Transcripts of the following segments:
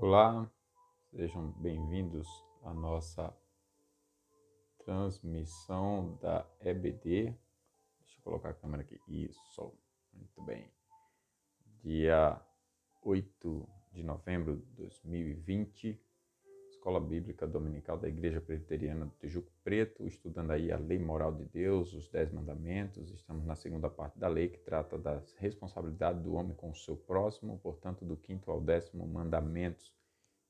Olá, sejam bem-vindos à nossa transmissão da EBD. Deixa eu colocar a câmera aqui. Isso, muito bem. Dia 8 de novembro de 2020, Escola Bíblica Dominical da Igreja Presbiteriana do Tijuco Preto, estudando aí a lei moral de Deus, os 10 mandamentos. Estamos na segunda parte da lei, que trata das responsabilidades do homem com o seu próximo, portanto, do 5º ao 10º mandamentos.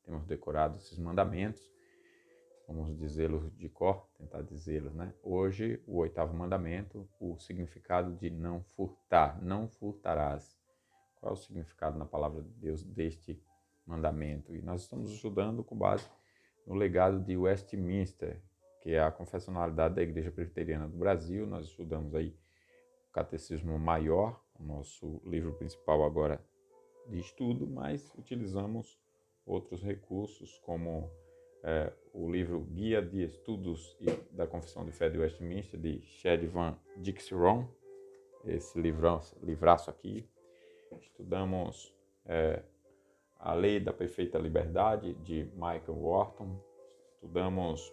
Temos decorado esses mandamentos, vamos dizê-los de cor, tentar dizê-los, né? Hoje, o 8º mandamento, o significado de não furtar, não furtarás. Qual é o significado na palavra de Deus deste mandamento? E nós estamos estudando com base no legado de Westminster, que é a confessionalidade da Igreja Presbiteriana do Brasil. Nós estudamos aí o Catecismo Maior, o nosso livro principal agora de estudo, mas utilizamos outros recursos como o livro Guia de Estudos da Confissão de Fé de Westminster, de Shedd Van Dixeron, esse livraço aqui. Estudamos A Lei da Perfeita Liberdade, de Michael Wharton. Estudamos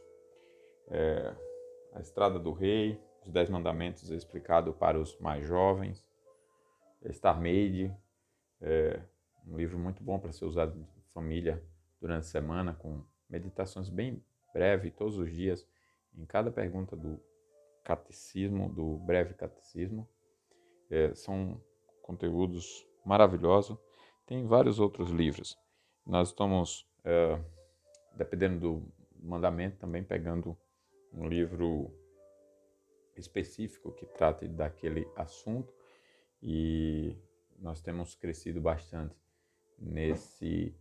A Estrada do Rei, os 10 Mandamentos explicado para os mais jovens. Star Made, um livro muito bom para ser usado em família durante a semana, com meditações bem breves todos os dias, em cada pergunta do catecismo, do breve catecismo. São conteúdos maravilhosos. Tem vários outros livros. Nós estamos, dependendo do mandamento, também pegando um livro específico que trate daquele assunto, e nós temos crescido bastante nesse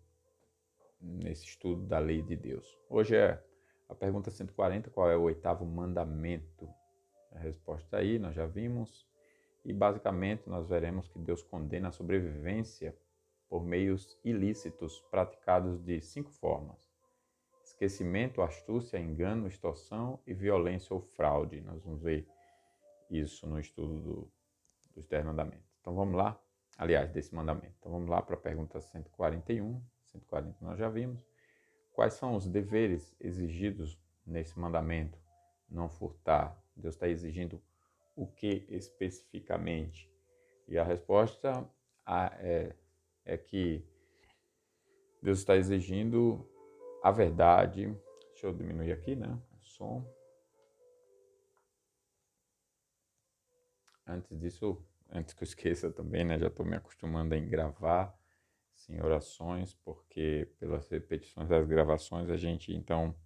estudo da lei de Deus. Hoje é a pergunta 140, qual é o 8º mandamento? A resposta aí nós já vimos, e basicamente nós veremos que Deus condena a sobrevivência por meios ilícitos praticados de 5 formas: esquecimento, astúcia, engano, extorsão e violência ou fraude. Nós vamos ver isso no estudo dos 10 mandamentos. Então vamos lá, aliás, desse mandamento. Então vamos lá para a pergunta 141. 140 nós já vimos. Quais são os deveres exigidos nesse mandamento? Não furtar. Deus está exigindo o que especificamente? E a resposta é que Deus está exigindo a verdade. Deixa eu diminuir aqui, né? O som. Antes que eu esqueça também, né? Já estou me acostumando em gravar em orações, porque pelas repetições das gravações a gente então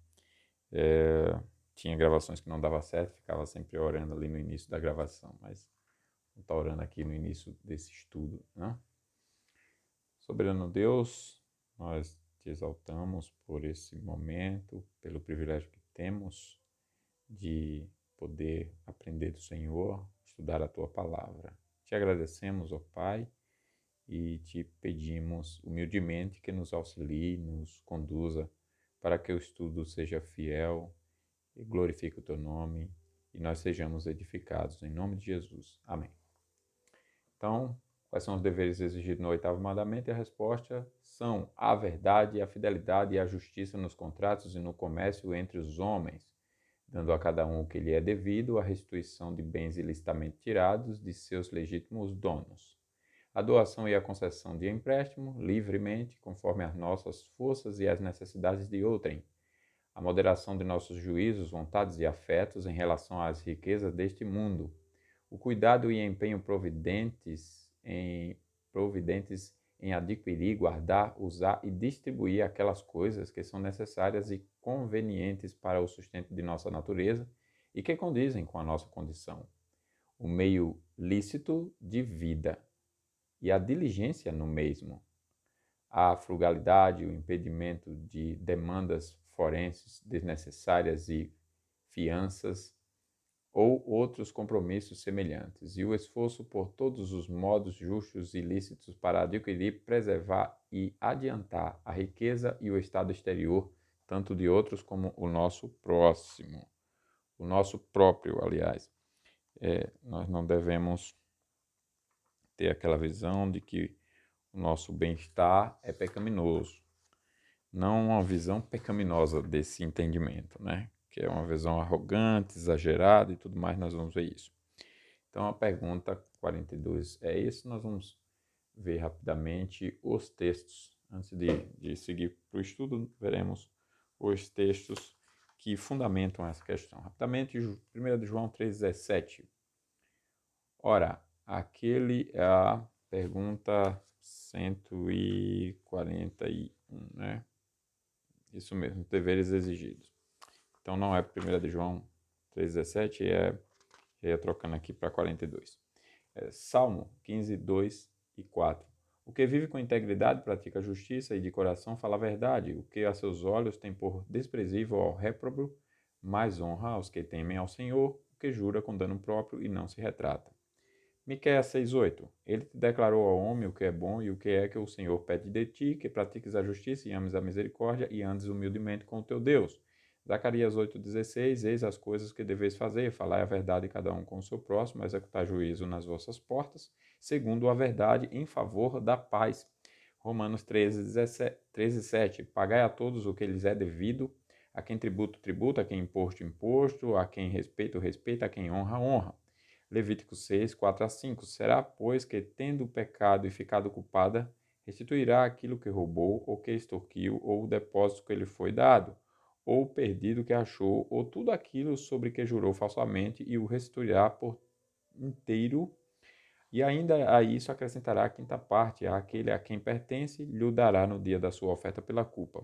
tinha gravações que não dava certo, ficava sempre orando ali no início da gravação, mas vou estar orando aqui no início desse estudo, né? Soberano Deus, nós te exaltamos por esse momento, pelo privilégio que temos de poder aprender do Senhor, estudar a tua palavra. Te agradecemos, ó Pai, e te pedimos humildemente que nos auxilie, nos conduza para que o estudo seja fiel e glorifique o teu nome e nós sejamos edificados em nome de Jesus. Amém. Então, quais são os deveres exigidos no 8º mandamento? E a resposta são a verdade, a fidelidade e a justiça nos contratos e no comércio entre os homens, dando a cada um o que lhe é devido, a restituição de bens ilicitamente tirados de seus legítimos donos, a doação e a concessão de empréstimo, livremente, conforme as nossas forças e as necessidades de outrem, a moderação de nossos juízos, vontades e afetos em relação às riquezas deste mundo, o cuidado e empenho providentes em adquirir, guardar, usar e distribuir aquelas coisas que são necessárias e convenientes para o sustento de nossa natureza e que condizem com a nossa condição, o meio lícito de vida e a diligência no mesmo, a frugalidade, o impedimento de demandas forenses desnecessárias e fianças ou outros compromissos semelhantes, e o esforço por todos os modos justos e lícitos para adquirir, preservar e adiantar a riqueza e o estado exterior, tanto de outros como o nosso próximo, o nosso próprio, aliás. Nós não devemos ter aquela visão de que o nosso bem-estar é pecaminoso. não uma visão pecaminosa desse entendimento, né? Que é uma visão arrogante, exagerada e tudo mais, nós vamos ver isso. Então a pergunta 42 é isso, nós vamos ver rapidamente os textos. Antes de seguir para o estudo, veremos os textos que fundamentam essa questão. Rapidamente, 1 João 3,17. Ora, aquele é a pergunta 141, né? Isso mesmo, deveres exigidos. Então não é 1 João 3,17, já ia trocando aqui para 42. Salmo 15, 2 e 4. O que vive com integridade pratica a justiça e de coração fala a verdade. O que a seus olhos tem por desprezível ao réprobo, mais honra aos que temem ao Senhor, o que jura com dano próprio e não se retrata. Miqueias 6,8. Ele te declarou ao homem o que é bom e o que é que o Senhor pede de ti, que pratiques a justiça e ames a misericórdia e andes humildemente com o teu Deus. Zacarias 8,16. Eis as coisas que deveis fazer, falai a verdade cada um com o seu próximo, executar juízo nas vossas portas, segundo a verdade em favor da paz. Romanos 13,7. Pagai a todos o que lhes é devido, a quem tributo, tributo, a quem imposto, imposto, a quem respeito, respeito, a quem honra, honra. Levítico 6, 4 a 5. Será, pois, que, tendo pecado e ficado culpada, restituirá aquilo que roubou, ou que extorquiu, ou o depósito que lhe foi dado, ou o perdido que achou, ou tudo aquilo sobre que jurou falsamente, e o restituirá por inteiro. E ainda a isso acrescentará a quinta parte, àquele a quem pertence, lhe o dará no dia da sua oferta pela culpa.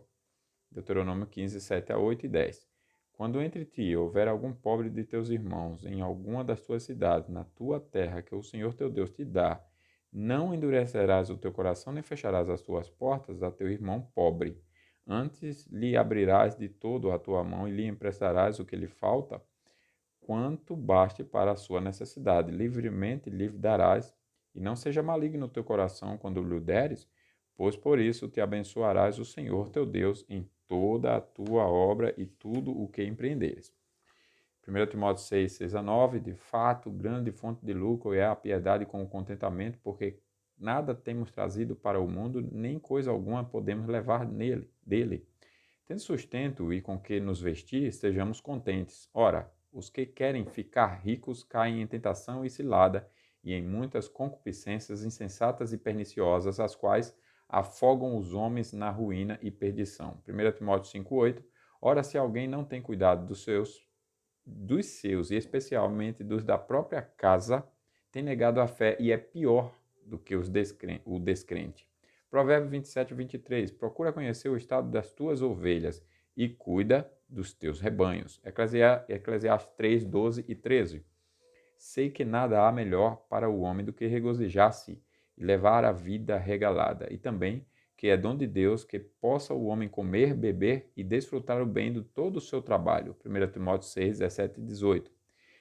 Deuteronômio 15, 7 a 8 e 10. Quando entre ti houver algum pobre de teus irmãos em alguma das tuas cidades, na tua terra, que o Senhor teu Deus te dá, não endurecerás o teu coração, nem fecharás as tuas portas a teu irmão pobre. Antes lhe abrirás de todo a tua mão e lhe emprestarás o que lhe falta, quanto baste para a sua necessidade. Livremente lhe darás, e não seja maligno o teu coração quando lhe deres, pois por isso te abençoarás o Senhor teu Deus em toda a tua obra e tudo o que empreenderes. 1 Timóteo 6, 6 a 9. De fato, grande fonte de lucro é a piedade com o contentamento, porque nada temos trazido para o mundo, nem coisa alguma podemos levar dele. Tendo sustento e com que nos vestir, estejamos contentes. Ora, os que querem ficar ricos caem em tentação e cilada, e em muitas concupiscências insensatas e perniciosas, as quais afogam os homens na ruína e perdição. 1 Timóteo 5,8. Ora, se alguém não tem cuidado dos seus, e especialmente dos da própria casa, tem negado a fé e é pior do que o descrente. Provérbio 27, 23. Procura conhecer o estado das tuas ovelhas e cuida dos teus rebanhos. Eclesiastes 3, 12 e 13. Sei que nada há melhor para o homem do que regozijar-se e levar a vida regalada, e também que é dom de Deus que possa o homem comer, beber e desfrutar o bem de todo o seu trabalho. 1 Timóteo 6, 17 e 18.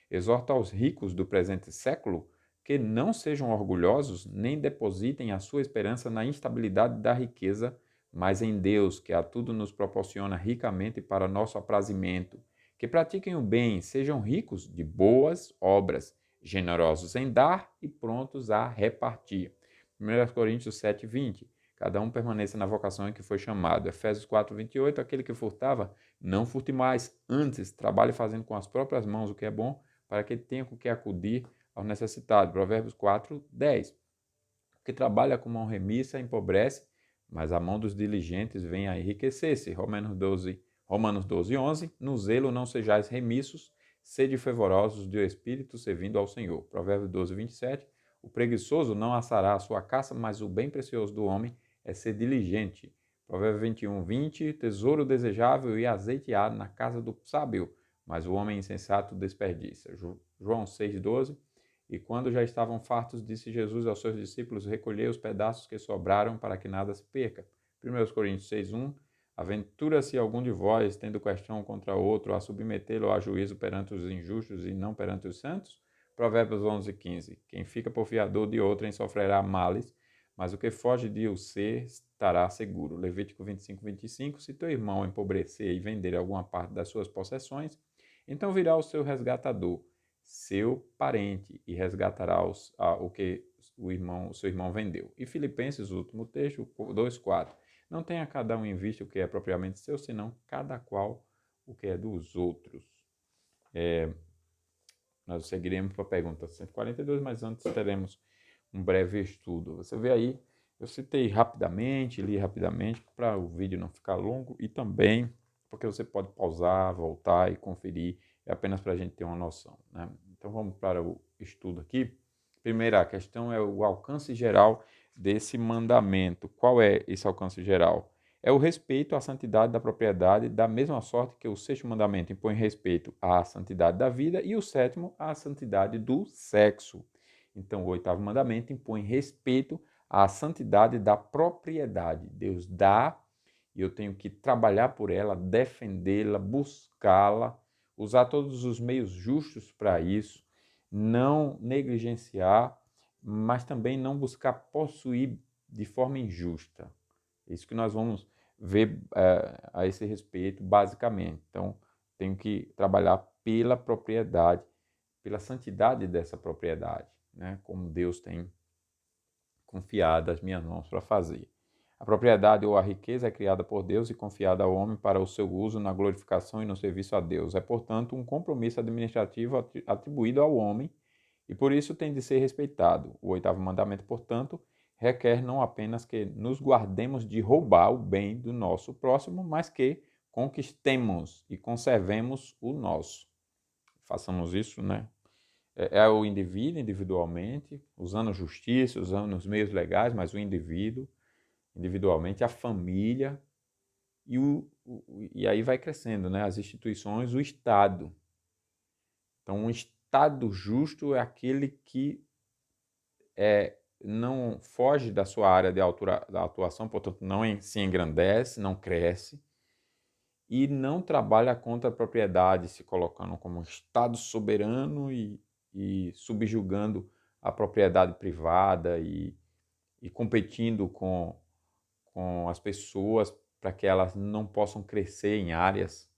Exorta aos ricos do presente século que não sejam orgulhosos nem depositem a sua esperança na instabilidade da riqueza, mas em Deus, que a tudo nos proporciona ricamente para nosso aprazimento. Que pratiquem o bem, sejam ricos de boas obras, generosos em dar e prontos a repartir. 1 Coríntios 7, 20. Cada um permaneça na vocação em que foi chamado. Efésios 4, 28. Aquele que furtava, não furte mais. Antes, trabalhe fazendo com as próprias mãos o que é bom, para que tenha com que acudir ao necessitado. Provérbios 4, 10. O que trabalha com mão remissa empobrece, mas a mão dos diligentes vem a enriquecer-se. Romanos 12, 11. No zelo não sejais remissos, sede fervorosos de espírito, servindo ao Senhor. Provérbios 12, 27. O preguiçoso não assará a sua caça, mas o bem precioso do homem é ser diligente. Provérbios 21, 20. Tesouro desejável e azeite há na casa do sábio, mas o homem insensato desperdiça. João 6, 12. E quando já estavam fartos, disse Jesus aos seus discípulos: recolhei os pedaços que sobraram, para que nada se perca. 1 Coríntios 6, 1. Aventura-se algum de vós, tendo questão contra outro, a submetê-lo a juízo perante os injustos e não perante os santos? Provérbios 11, 15. Quem fica por fiador de outrem sofrerá males, mas o que foge de o ser estará seguro. Levítico 25, 25. Se teu irmão empobrecer e vender alguma parte das suas possessões, então virá o seu resgatador, seu parente, e resgatará o que o seu irmão vendeu. E Filipenses, o último texto, 2,4. Não tenha cada um em vista o que é propriamente seu, senão cada qual o que é dos outros. Nós seguiremos para a pergunta 142, mas antes teremos um breve estudo. Você vê aí, eu citei rapidamente, li rapidamente, para o vídeo não ficar longo e também porque você pode pausar, voltar e conferir, é apenas para a gente ter uma noção, né? Então vamos para o estudo aqui. Primeira questão é o alcance geral desse mandamento. Qual é esse alcance geral? É o respeito à santidade da propriedade, da mesma sorte que o sexto mandamento impõe respeito à santidade da vida e o sétimo à santidade do sexo. Então, o oitavo mandamento impõe respeito à santidade da propriedade. Deus dá e eu tenho que trabalhar por ela, defendê-la, buscá-la, usar todos os meios justos para isso, não negligenciar, mas também não buscar possuir de forma injusta. É isso que nós vamos ver a esse respeito, basicamente. Então, tenho que trabalhar pela propriedade, pela santidade dessa propriedade, né? Como Deus tem confiado às minhas mãos para fazer. A propriedade ou a riqueza é criada por Deus e confiada ao homem para o seu uso na glorificação e no serviço a Deus. É, portanto, um compromisso administrativo atribuído ao homem e por isso tem de ser respeitado. O oitavo mandamento, portanto, requer não apenas que nos guardemos de roubar o bem do nosso próximo, mas que conquistemos e conservemos o nosso. Façamos isso, né? É o indivíduo, individualmente, usando justiça, usando os meios legais, mas o indivíduo, individualmente, a família, e aí vai crescendo, né? As instituições, o Estado. Então, um Estado justo é aquele que não foge da sua área de atuação, portanto, não se engrandece, não cresce, e não trabalha contra a propriedade, se colocando como um Estado soberano e subjugando a propriedade privada e competindo com as pessoas para que elas não possam crescer em áreas,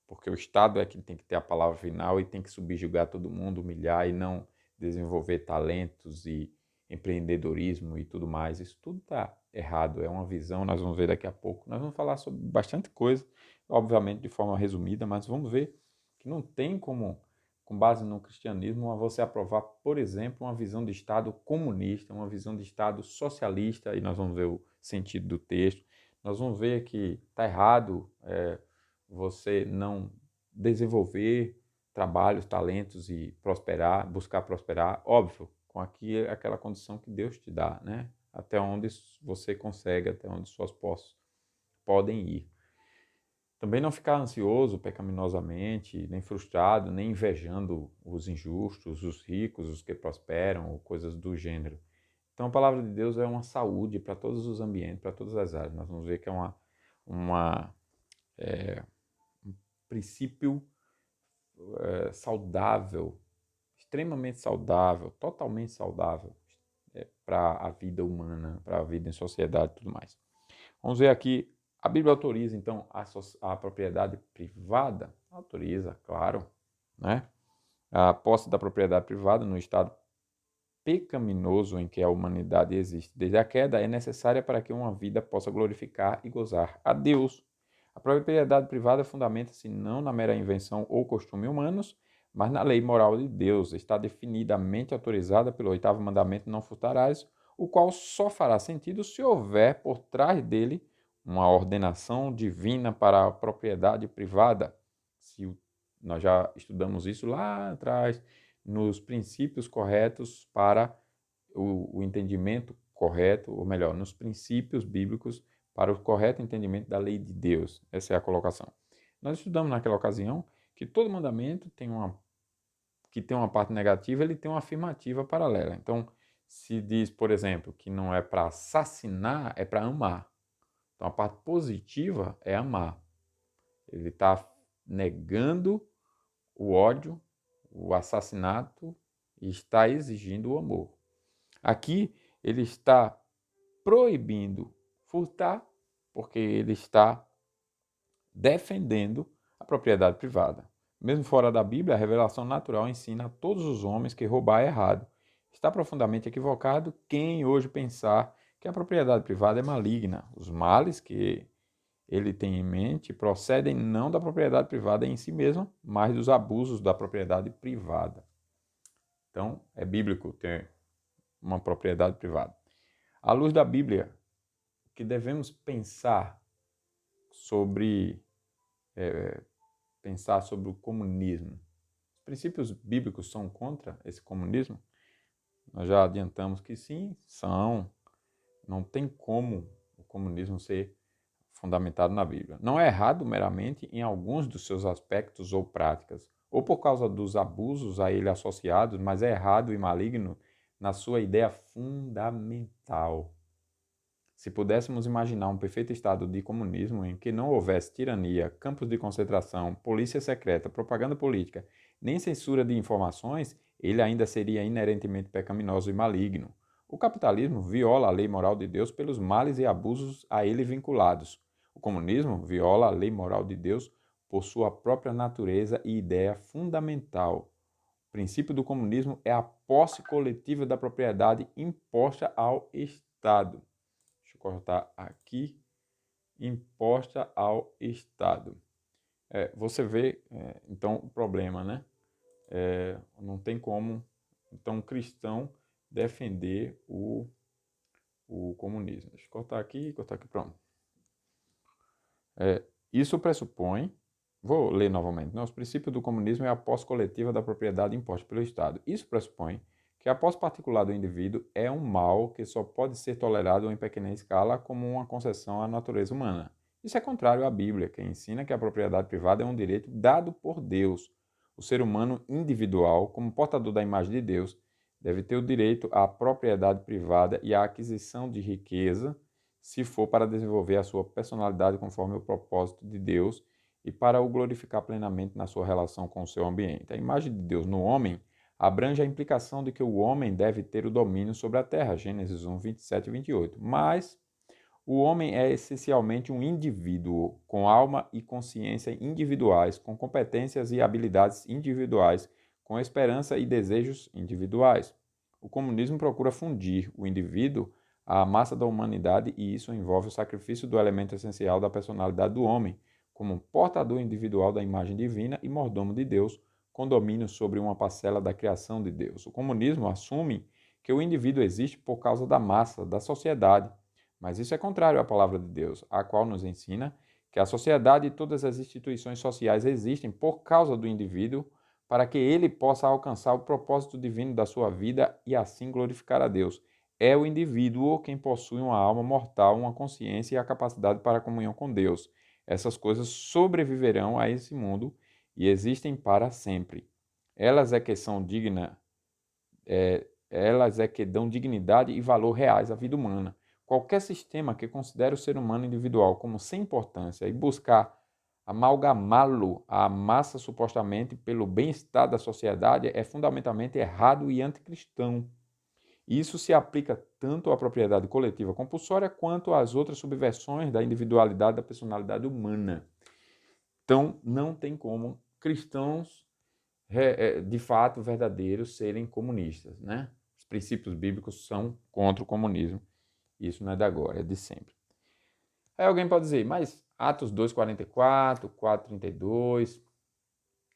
porque o Estado é quem tem que ter a palavra final e tem que subjugar todo mundo, humilhar e não desenvolver talentos e empreendedorismo e tudo mais. Isso tudo está errado, é uma visão, nós vamos ver daqui a pouco. Nós vamos falar sobre bastante coisa, obviamente de forma resumida, mas vamos ver que não tem como, com base no cristianismo, você aprovar, por exemplo, uma visão de Estado comunista, uma visão de Estado socialista, e nós vamos ver o sentido do texto. Nós vamos ver que está errado você não desenvolver trabalhos, talentos e prosperar, buscar prosperar, óbvio, com aquela condição que Deus te dá, né? Até onde você consegue, até onde suas posses podem ir. Também não ficar ansioso pecaminosamente, nem frustrado, nem invejando os injustos, os ricos, os que prosperam, ou coisas do gênero. Então a palavra de Deus é uma saúde para todos os ambientes, para todas as áreas. Nós vamos ver que é um princípio saudável, extremamente saudável, totalmente saudável para a vida humana, para a vida em sociedade e tudo mais. Vamos ver aqui, a Bíblia autoriza então a propriedade privada? Autoriza, claro, né? A posse da propriedade privada no estado pecaminoso em que a humanidade existe desde a queda é necessária para que uma vida possa glorificar e gozar a Deus. A propriedade privada fundamenta-se não na mera invenção ou costume humanos, mas na lei moral de Deus. Está definidamente autorizada pelo oitavo mandamento: não furtarás, o qual só fará sentido se houver por trás dele uma ordenação divina para a propriedade privada. Nós já estudamos isso lá atrás, nos princípios corretos para o entendimento correto, ou melhor, nos princípios bíblicos para o correto entendimento da lei de Deus. Essa é a colocação. Nós estudamos naquela ocasião que todo mandamento que tem uma parte negativa, ele tem uma afirmativa paralela. Então, se diz, por exemplo, que não é para assassinar, é para amar. Então, a parte positiva é amar. Ele está negando o ódio, o assassinato e está exigindo o amor. Aqui ele está proibindo furtar, porque ele está defendendo a propriedade privada. Mesmo fora da Bíblia, a revelação natural ensina a todos os homens que roubar é errado. Está profundamente equivocado quem hoje pensar que que a propriedade privada é maligna. Os males que ele tem em mente procedem não da propriedade privada em si mesma, mas dos abusos da propriedade privada. Então, é bíblico ter uma propriedade privada. À luz da Bíblia, o que devemos pensar sobre o comunismo? Os princípios bíblicos são contra esse comunismo? Nós já adiantamos que sim, são. Não tem como o comunismo ser fundamentado na Bíblia. Não é errado meramente em alguns dos seus aspectos ou práticas, ou por causa dos abusos a ele associados, mas é errado e maligno na sua ideia fundamental. Se pudéssemos imaginar um perfeito estado de comunismo em que não houvesse tirania, campos de concentração, polícia secreta, propaganda política, nem censura de informações, ele ainda seria inerentemente pecaminoso e maligno. O capitalismo viola a lei moral de Deus pelos males e abusos a ele vinculados. O comunismo viola a lei moral de Deus por sua própria natureza e ideia fundamental. O princípio do comunismo é a posse coletiva da propriedade imposta ao Estado. Deixa eu cortar aqui. Imposta ao Estado. Você vê, então, o problema, né? Não tem como, então, um cristão defender o comunismo. Deixa eu cortar aqui, pronto. Isso pressupõe, vou ler novamente, né? Os princípios do comunismo é a posse coletiva da propriedade imposta pelo Estado. Isso pressupõe que a posse particular do indivíduo é um mal que só pode ser tolerado em pequena escala como uma concessão à natureza humana. Isso é contrário à Bíblia, que ensina que a propriedade privada é um direito dado por Deus. O ser humano individual, como portador da imagem de Deus, deve ter o direito à propriedade privada e à aquisição de riqueza, se for para desenvolver a sua personalidade conforme o propósito de Deus e para o glorificar plenamente na sua relação com o seu ambiente. A imagem de Deus no homem abrange a implicação de que o homem deve ter o domínio sobre a terra, Gênesis 1, 27 e 28. Mas o homem é essencialmente um indivíduo com alma e consciência individuais, com competências e habilidades individuais, com esperança e desejos individuais. O comunismo procura fundir o indivíduo à massa da humanidade e isso envolve o sacrifício do elemento essencial da personalidade do homem, como portador individual da imagem divina e mordomo de Deus, com domínio sobre uma parcela da criação de Deus. O comunismo assume que o indivíduo existe por causa da massa, da sociedade, mas isso é contrário à palavra de Deus, a qual nos ensina que a sociedade e todas as instituições sociais existem por causa do indivíduo, para que ele possa alcançar o propósito divino da sua vida e assim glorificar a Deus. É o indivíduo quem possui uma alma mortal, uma consciência e a capacidade para a comunhão com Deus. Essas coisas sobreviverão a esse mundo e existem para sempre. Elas é que são dignas, elas é que dão dignidade e valor reais à vida humana. Qualquer sistema que considere o ser humano individual como sem importância e buscar amalgamá-lo à massa supostamente pelo bem-estar da sociedade é fundamentalmente errado e anticristão. Isso se aplica tanto à propriedade coletiva compulsória quanto às outras subversões da individualidade da personalidade humana. Então, não tem como cristãos de fato verdadeiros serem comunistas, né? Os princípios bíblicos são contra o comunismo. Isso não é de agora, é de sempre. Aí alguém pode dizer, mas Atos 2:44, 4:32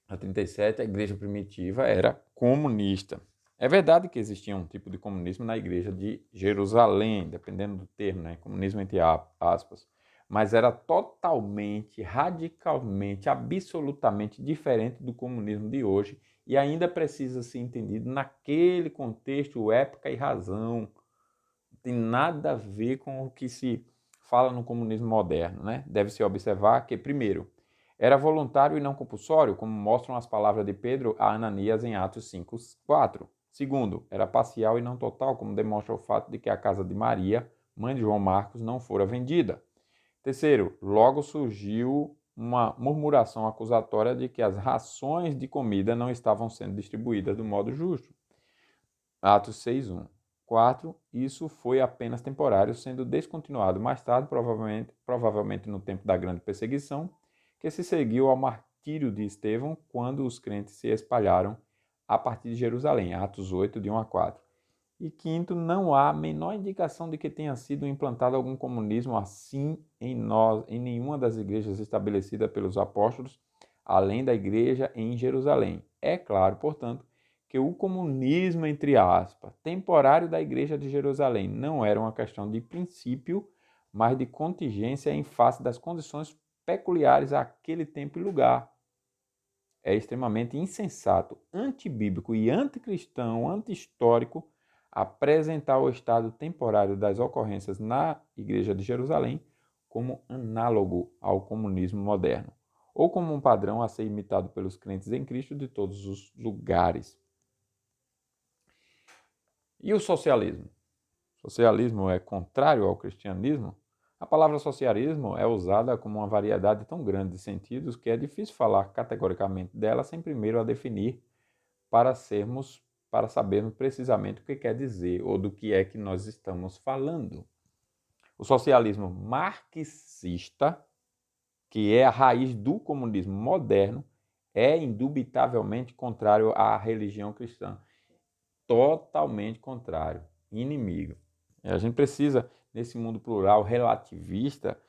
a 37, a igreja primitiva era comunista. É verdade que existia um tipo de comunismo na igreja de Jerusalém, dependendo do termo, né? Comunismo entre aspas. Mas era totalmente, radicalmente, absolutamente diferente do comunismo de hoje e ainda precisa ser entendido naquele contexto, época e razão. Não tem nada a ver com o que se fala no comunismo moderno, né? Deve-se observar que, primeiro, era voluntário e não compulsório, como mostram as palavras de Pedro a Ananias em Atos 5:4. Segundo, era parcial e não total, como demonstra o fato de que a casa de Maria, mãe de João Marcos, não fora vendida. Terceiro, logo surgiu uma murmuração acusatória de que as rações de comida não estavam sendo distribuídas do modo justo. Atos 6:1. 4. Isso foi apenas temporário, sendo descontinuado mais tarde, provavelmente no tempo da grande perseguição, que se seguiu ao martírio de Estevão, quando os crentes se espalharam a partir de Jerusalém. Atos 8, de 1 a 4. E quinto, não há a menor indicação de que tenha sido implantado algum comunismo assim em nenhuma das igrejas estabelecidas pelos apóstolos, além da igreja em Jerusalém. É claro, portanto, que o comunismo, entre aspas, temporário da igreja de Jerusalém não era uma questão de princípio, mas de contingência em face das condições peculiares àquele tempo e lugar. É extremamente insensato, antibíblico e anticristão, anti-histórico apresentar o estado temporário das ocorrências na Igreja de Jerusalém como análogo ao comunismo moderno, ou como um padrão a ser imitado pelos crentes em Cristo de todos os lugares. E o socialismo? O socialismo é contrário ao cristianismo? A palavra socialismo é usada como uma variedade tão grande de sentidos que é difícil falar categoricamente dela sem primeiro a definir para sabermos precisamente o que quer dizer ou do que é que nós estamos falando. O socialismo marxista, que é a raiz do comunismo moderno, é indubitavelmente contrário à religião cristã. Totalmente contrário, inimigo. A gente precisa, nesse mundo plural, relativista,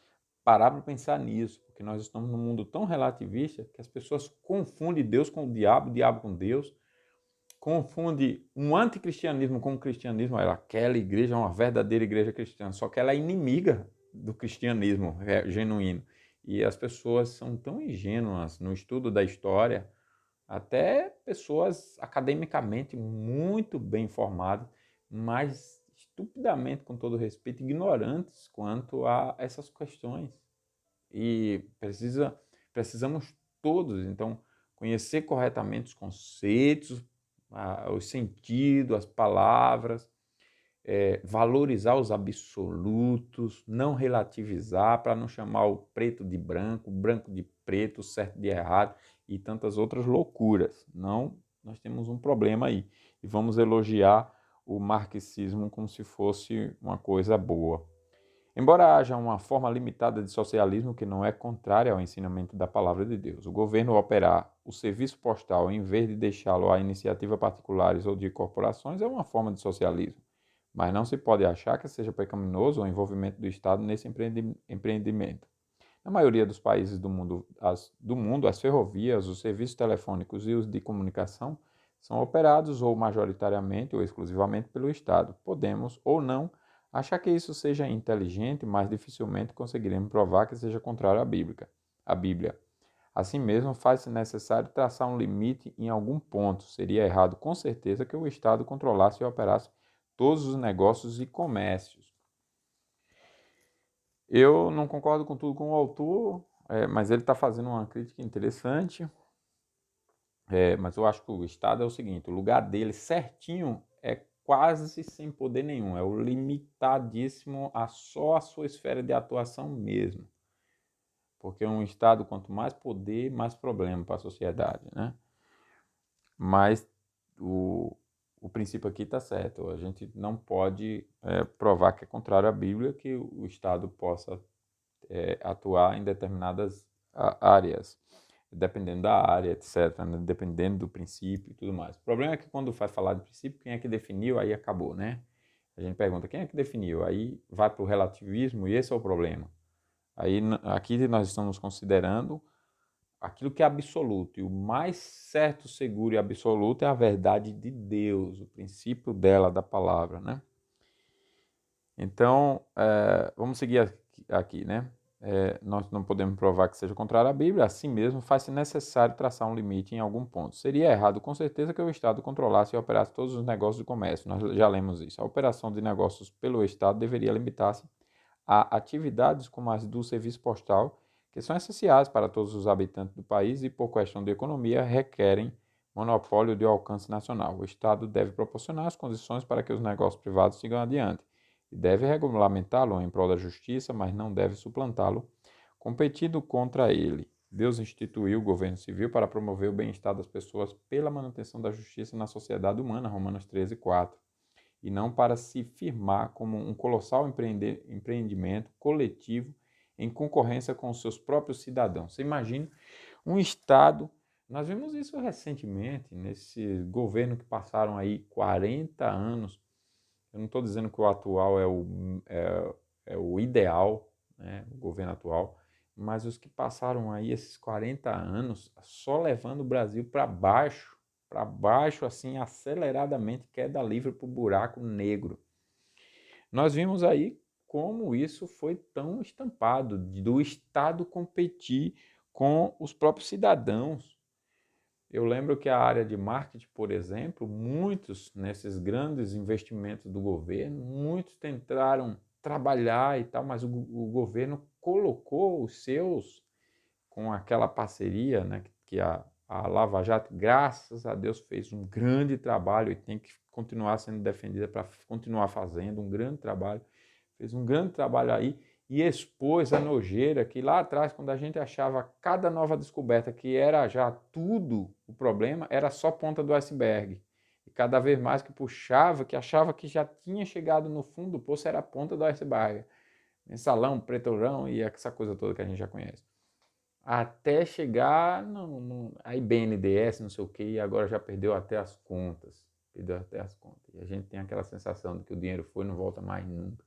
parar para pensar nisso, porque nós estamos num mundo tão relativista que as pessoas confundem Deus com o diabo com Deus, confunde um anticristianismo com o cristianismo. Aquela igreja é uma verdadeira igreja cristã, só que ela é inimiga do cristianismo genuíno. E as pessoas são tão ingênuas no estudo da história, até pessoas academicamente muito bem formadas, mas estupidamente, com todo respeito, ignorantes quanto a essas questões. E precisamos todos, então, conhecer corretamente os conceitos, os sentidos, as palavras, valorizar os absolutos, não relativizar, para não chamar o preto de branco, o branco de preto, o certo de errado e tantas outras loucuras. Não, nós temos um problema aí. E vamos elogiar o marxismo como se fosse uma coisa boa. Embora haja uma forma limitada de socialismo que não é contrária ao ensinamento da palavra de Deus, o governo operar o serviço postal em vez de deixá-lo à iniciativa particulares ou de corporações é uma forma de socialismo. Mas não se pode achar que seja pecaminoso o envolvimento do Estado nesse empreendimento. Na maioria dos países do mundo, as ferrovias, os serviços telefônicos e os de comunicação são operados ou majoritariamente ou exclusivamente pelo Estado. Podemos ou não achar que isso seja inteligente, mas dificilmente conseguiremos provar que seja contrário à Bíblia. Assim mesmo, faz-se necessário traçar um limite em algum ponto. Seria errado, com certeza, que o Estado controlasse e operasse todos os negócios e comércios. Eu não concordo com tudo com o autor, mas ele está fazendo uma crítica interessante. Mas eu acho que o Estado é o seguinte: o lugar dele certinho é quase sem poder nenhum, é o limitadíssimo a só a sua esfera de atuação mesmo. Porque um Estado, quanto mais poder, mais problema para a sociedade, né? Mas o princípio aqui está certo. A gente não pode provar que é contrário à Bíblia que o Estado possa atuar em determinadas áreas, dependendo da área, etc., né? Dependendo do princípio e tudo mais. O problema é que quando vai falar de princípio, quem é que definiu, aí acabou, né? A gente pergunta, quem é que definiu? Aí vai para o relativismo e esse é o problema. Aí aqui nós estamos considerando aquilo que é absoluto, e o mais certo, seguro e absoluto é a verdade de Deus, o princípio dela, da palavra, né? Então, vamos seguir aqui, né? Nós não podemos provar que seja contrário à Bíblia, assim mesmo faz-se necessário traçar um limite em algum ponto. Seria errado, com certeza, que o Estado controlasse e operasse todos os negócios do comércio. Nós já lemos isso. A operação de negócios pelo Estado deveria limitar-se a atividades como as do serviço postal, que são essenciais para todos os habitantes do país e, por questão de economia, requerem monopólio de alcance nacional. O Estado deve proporcionar as condições para que os negócios privados sigam adiante e deve regulamentá-lo em prol da justiça, mas não deve suplantá-lo, competindo contra ele. Deus instituiu o governo civil para promover o bem-estar das pessoas pela manutenção da justiça na sociedade humana, Romanos 13:4, e não para se firmar como um colossal empreendimento coletivo em concorrência com os seus próprios cidadãos. Você imagina um Estado, nós vimos isso recentemente, nesse governo que passaram aí 40 anos Eu não estou dizendo que o atual é o ideal, né, o governo atual, mas os que passaram aí esses 40 anos só levando o Brasil para baixo assim, aceleradamente, queda livre para o buraco negro. Nós vimos aí como isso foi tão estampado, do Estado competir com os próprios cidadãos. Eu lembro que a área de marketing, por exemplo, muitos nesses grandes investimentos do governo, muitos tentaram trabalhar e tal, mas o governo colocou os seus com aquela parceria, né, que a Lava Jato, graças a Deus, fez um grande trabalho e tem que continuar sendo defendida para continuar fazendo um grande trabalho. Fez um grande trabalho aí e expôs a nojeira que lá atrás, quando a gente achava cada nova descoberta que era já tudo o problema, era só ponta do iceberg. E cada vez mais que puxava, que achava que já tinha chegado no fundo do poço, era a ponta do iceberg. Mensalão, pretorão e essa coisa toda que a gente já conhece. Até chegar aí BNDES, não sei o que, e agora já perdeu até as contas. Perdeu até as contas. E a gente tem aquela sensação de que o dinheiro foi e não volta mais nunca.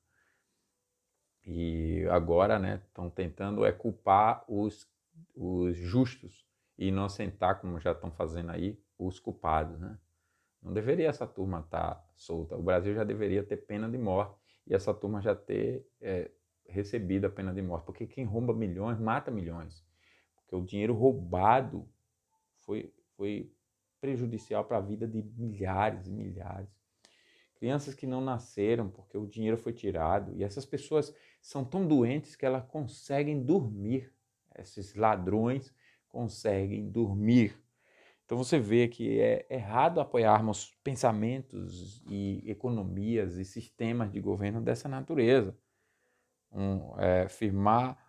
E agora, né, estão tentando culpar os justos e inocentar, como já estão fazendo aí, os culpados, né? Não deveria essa turma estar solta. O Brasil já deveria ter pena de morte e essa turma já ter recebido a pena de morte. Porque quem rouba milhões, mata milhões. Porque o dinheiro roubado foi prejudicial para a vida de milhares e milhares. Crianças que não nasceram porque o dinheiro foi tirado. E essas pessoas são tão doentes que elas conseguem dormir. Esses ladrões conseguem dormir. Então você vê que é errado apoiarmos pensamentos e economias e sistemas de governo dessa natureza. Firmar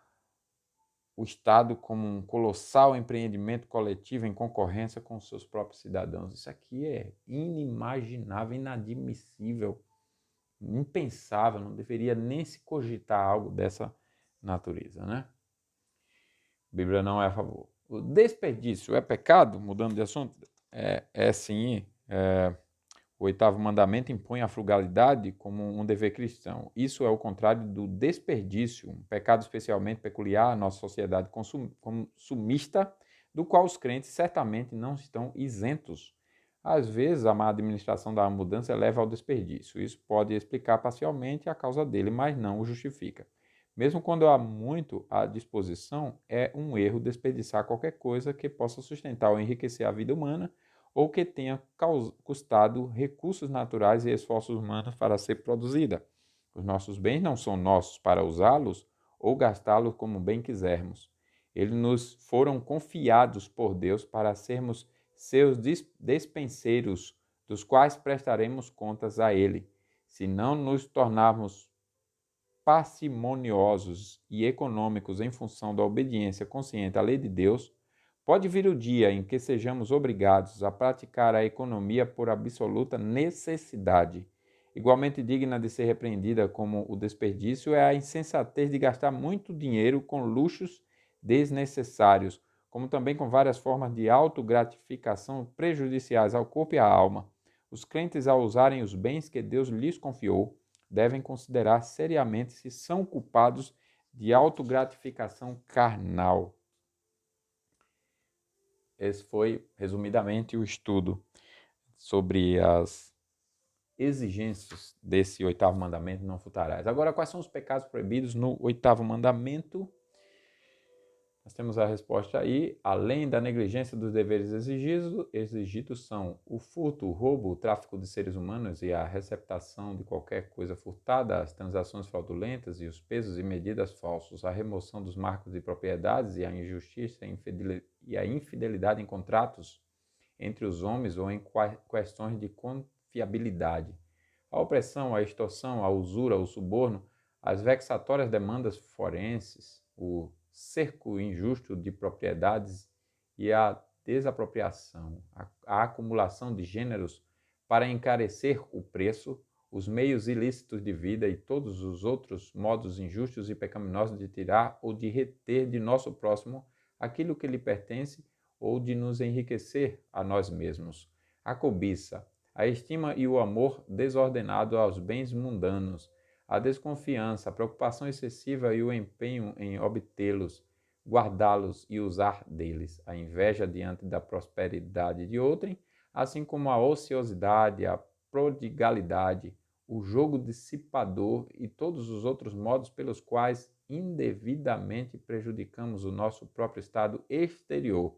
o Estado como um colossal empreendimento coletivo em concorrência com os seus próprios cidadãos. Isso aqui é inimaginável, inadmissível, impensável, não deveria nem se cogitar algo dessa natureza, né? A Bíblia não é a favor. O desperdício é pecado? Mudando de assunto? Sim. O oitavo mandamento impõe a frugalidade como um dever cristão. Isso é o contrário do desperdício, um pecado especialmente peculiar à nossa sociedade consumista, do qual os crentes certamente não estão isentos. Às vezes, a má administração da mudança leva ao desperdício. Isso pode explicar parcialmente a causa dele, mas não o justifica. Mesmo quando há muito à disposição, é um erro desperdiçar qualquer coisa que possa sustentar ou enriquecer a vida humana ou que tenha custado recursos naturais e esforços humanos para ser produzida. Os nossos bens não são nossos para usá-los ou gastá-los como bem quisermos. Eles nos foram confiados por Deus para sermos seus despenseiros, dos quais prestaremos contas a Ele. Se não nos tornarmos parcimoniosos e econômicos em função da obediência consciente à lei de Deus, pode vir o dia em que sejamos obrigados a praticar a economia por absoluta necessidade. Igualmente digna de ser repreendida como o desperdício é a insensatez de gastar muito dinheiro com luxos desnecessários, como também com várias formas de autogratificação prejudiciais ao corpo e à alma. Os crentes, ao usarem os bens que Deus lhes confiou, devem considerar seriamente se são culpados de autogratificação carnal. Esse foi, resumidamente, o estudo sobre as exigências desse oitavo mandamento: não furtarás. Agora, quais são os pecados proibidos no oitavo mandamento? Nós temos a resposta aí. Além da negligência dos deveres exigidos são o furto, o roubo, o tráfico de seres humanos e a receptação de qualquer coisa furtada, as transações fraudulentas e os pesos e medidas falsos, a remoção dos marcos de propriedades e a injustiça e a infidelidade em contratos entre os homens ou em questões de confiabilidade, a opressão, a extorsão, a usura, o suborno, as vexatórias demandas forenses, o cerco injusto de propriedades e a desapropriação, a acumulação de gêneros para encarecer o preço, os meios ilícitos de vida e todos os outros modos injustos e pecaminosos de tirar ou de reter de nosso próximo aquilo que lhe pertence ou de nos enriquecer a nós mesmos, a cobiça, a estima e o amor desordenado aos bens mundanos, a desconfiança, a preocupação excessiva e o empenho em obtê-los, guardá-los e usar deles, a inveja diante da prosperidade de outrem, assim como a ociosidade, a prodigalidade, o jogo dissipador e todos os outros modos pelos quais indevidamente prejudicamos o nosso próprio estado exterior,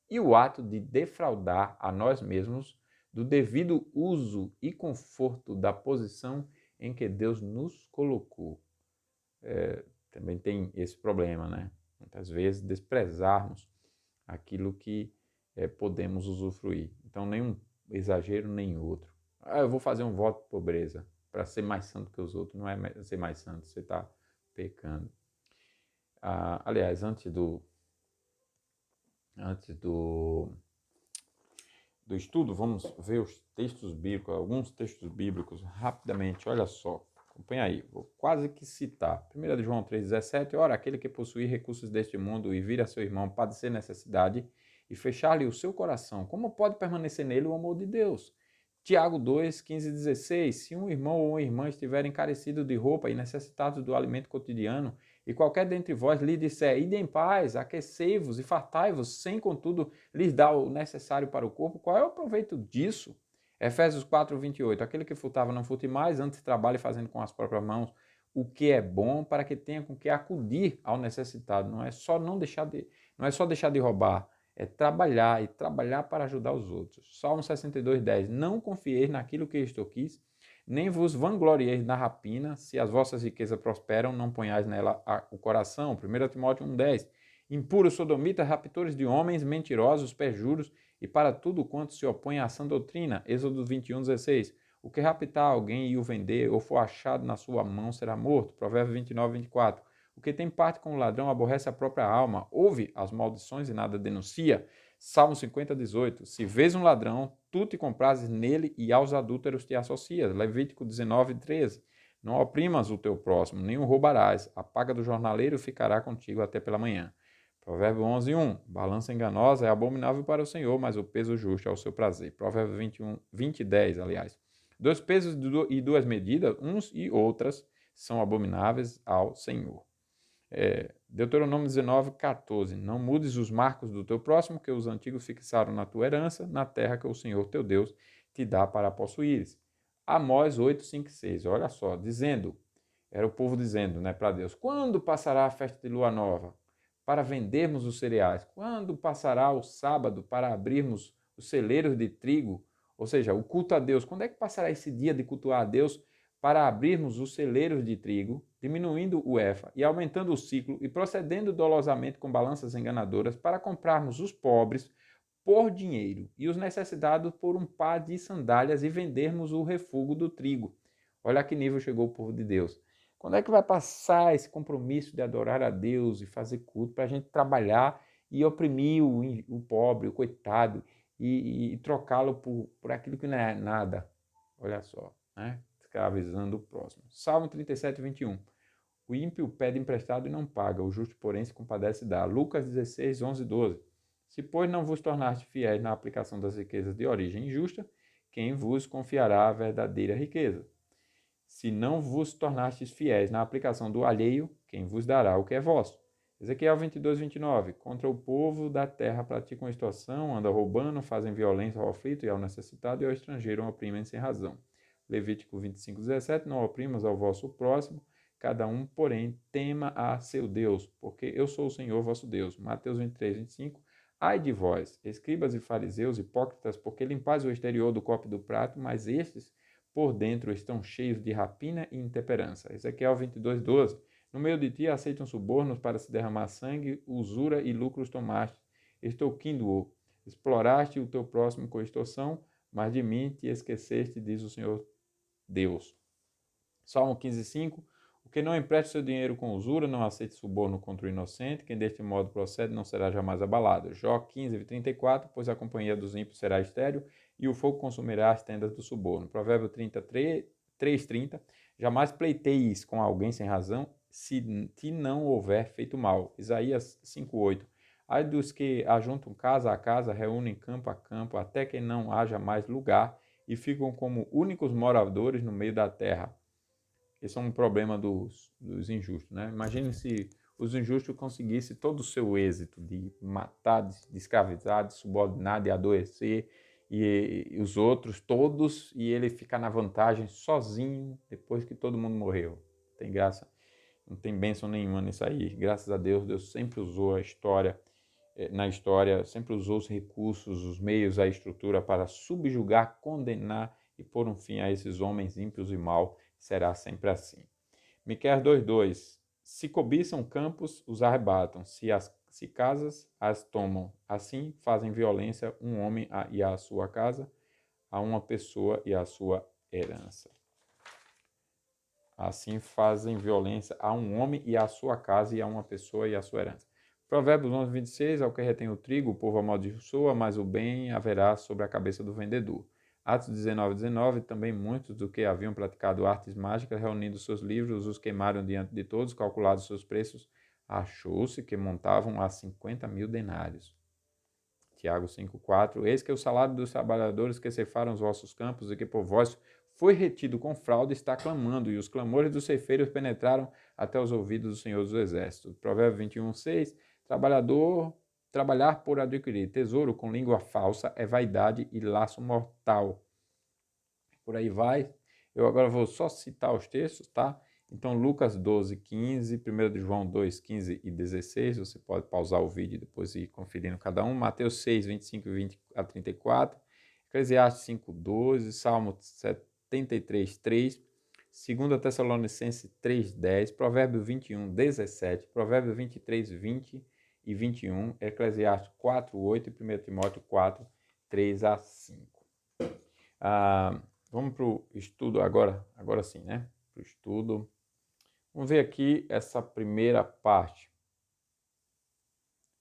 e o ato de defraudar a nós mesmos do devido uso e conforto da posição em que Deus nos colocou. Também tem esse problema, né? Muitas vezes desprezarmos aquilo que podemos usufruir. Então, nenhum exagero, nem outro. Eu vou fazer um voto de pobreza para ser mais santo que os outros. Não é ser mais santo, você está pecando. Aliás, antes do estudo, vamos ver os textos bíblicos, alguns textos bíblicos rapidamente. Olha só, acompanha aí, vou quase que citar. 1 de João 3,17: ora, aquele que possui recursos deste mundo e vir a seu irmão padecer necessidade e fechar-lhe o seu coração, como pode permanecer nele o amor de Deus? Tiago 2, 15 e 16: se um irmão ou uma irmã estiverem carecidos de roupa e necessitados do alimento cotidiano, e qualquer dentre vós lhe disser, ide em paz, aquecei-vos e fartai-vos, sem contudo lhes dar o necessário para o corpo, qual é o proveito disso? Efésios 4, 28: aquele que furtava não furte mais, antes trabalhe fazendo com as próprias mãos o que é bom, para que tenha com que acudir ao necessitado. Não é só deixar de roubar, é trabalhar e trabalhar para ajudar os outros. Salmo 62, 10: não confieis naquilo que extorquis, nem vos vanglorieis na rapina, se as vossas riquezas prosperam, não ponhais nela o coração. 1 Timóteo 1,10: impuros, sodomitas, raptores de homens, mentirosos, perjuros, e para tudo quanto se opõe à sã doutrina. Êxodo 21,16: o que raptar alguém e o vender, ou for achado na sua mão, será morto. Provérbios 29:24: o que tem parte com o ladrão aborrece a própria alma, ouve as maldições e nada denuncia. Salmo 50:18: se vês um ladrão, tu te comprases nele e aos adúlteros te associas. Levítico 19:13: não oprimas o teu próximo, nem o roubarás. A paga do jornaleiro ficará contigo até pela manhã. Provérbio 11:1: balança enganosa é abominável para o Senhor, mas o peso justo é o seu prazer. Provérbio 20:10, aliás: 2 pesos e 2 medidas, uns e outras, são abomináveis ao Senhor. Deuteronômio 19:14: não mudes os marcos do teu próximo, que os antigos fixaram na tua herança, na terra que o Senhor teu Deus te dá para possuires. Amós 8, 5 e 6, olha só, era o povo dizendo, né, para Deus: quando passará a festa de lua nova para vendermos os cereais? Quando passará o sábado para abrirmos os celeiros de trigo? Ou seja, o culto a Deus. Quando é que passará esse dia de cultuar a Deus para abrirmos os celeiros de trigo, diminuindo o efa e aumentando o ciclo, e procedendo dolosamente com balanças enganadoras para comprarmos os pobres por dinheiro e os necessitados por um par de sandálias e vendermos o refúgio do trigo? Olha a que nível chegou o povo de Deus. Quando é que vai passar esse compromisso de adorar a Deus e fazer culto para a gente trabalhar e oprimir o pobre, o coitado, e trocá-lo por aquilo que não é nada? Olha só, né? Escravizando o próximo. Salmo 37, 21. O ímpio pede emprestado e não paga, o justo, porém, se compadece e dá. Lucas 16, 11 e 12. Se, pois, não vos tornaste fiéis na aplicação das riquezas de origem injusta, quem vos confiará a verdadeira riqueza? Se não vos tornastes fiéis na aplicação do alheio, quem vos dará o que é vosso? Ezequiel 22, 29. Contra o povo da terra praticam extorsão, andam roubando, fazem violência ao aflito e ao necessitado, e ao estrangeiro oprimem sem razão. Levítico 25, 17. Não oprimas ao vosso próximo, cada um, porém, tema a seu Deus, porque eu sou o Senhor vosso Deus. Mateus 23, 25. Ai de vós, escribas e fariseus, hipócritas, porque limpais o exterior do copo e do prato, mas estes por dentro estão cheios de rapina e intemperança. Ezequiel 22, 12. No meio de ti aceitam subornos para se derramar sangue, usura e lucros tomaste, extorquindo-o. Exploraste o teu próximo com extorsão, mas de mim te esqueceste, diz o Senhor Deus. Salmo 15, 5. O que não empresta seu dinheiro com usura, não aceite suborno contra o inocente, quem deste modo procede não será jamais abalado. Jó 15, 34. Pois a companhia dos ímpios será estéril, e o fogo consumirá as tendas do suborno. Provérbio 33, 30. Jamais pleiteis com alguém sem razão, se te não houver feito mal. Isaías 5:8. Ai dos que ajuntam casa a casa, reúnem campo a campo, até que não haja mais lugar, e ficam como únicos moradores no meio da terra. Esse é um problema dos injustos, né? Imagine se os injustos conseguissem todo o seu êxito de matar, de escravizar, de subordinar, de adoecer, e os outros todos, e ele ficar na vantagem sozinho depois que todo mundo morreu. Não tem graça, não tem bênção nenhuma nisso aí. Graças a Deus, Deus sempre usou a história, na história, sempre usou os recursos, os meios, a estrutura para subjugar, condenar e pôr um fim a esses homens ímpios e maus. Será sempre assim. Miqueias 2:2. Se cobiçam campos, os arrebatam. Se casas, as tomam. Assim fazem violência um homem e a sua casa, a uma pessoa e a sua herança. Assim fazem violência a um homem e a sua casa, e a uma pessoa e a sua herança. Provérbios 11:26. Ao que retém o trigo, o povo amaldiçoa, mas o bem haverá sobre a cabeça do vendedor. Atos 19:19. Também muitos do que haviam praticado artes mágicas, reunindo seus livros, os queimaram diante de todos, calculados seus preços, achou-se que montavam a 50.000 denários. Tiago 5:4. Eis que o salário dos trabalhadores que ceifaram os vossos campos e que por vós foi retido com fraude está clamando, e os clamores dos ceifeiros penetraram até os ouvidos do Senhor dos Exércitos. Provérbios 21:6. Trabalhar por adquirir tesouro com língua falsa é vaidade e laço mortal. Por aí vai. Eu agora vou só citar os textos, tá? Então, Lucas 12:15, 1 de João 2:15 e 16, você pode pausar o vídeo e depois ir conferindo cada um. Mateus 6:25 e 20 a 34, Eclesiastes 5:12, Salmo 73:3, 2 Tessalonicenses 3:10, Provérbios 21:17, Provérbios 23:20 e 21, Eclesiastes 4:8 e 1 Timóteo 4:3 a 5. Vamos para o estudo agora sim, né? Para o estudo. Vamos ver aqui essa primeira parte.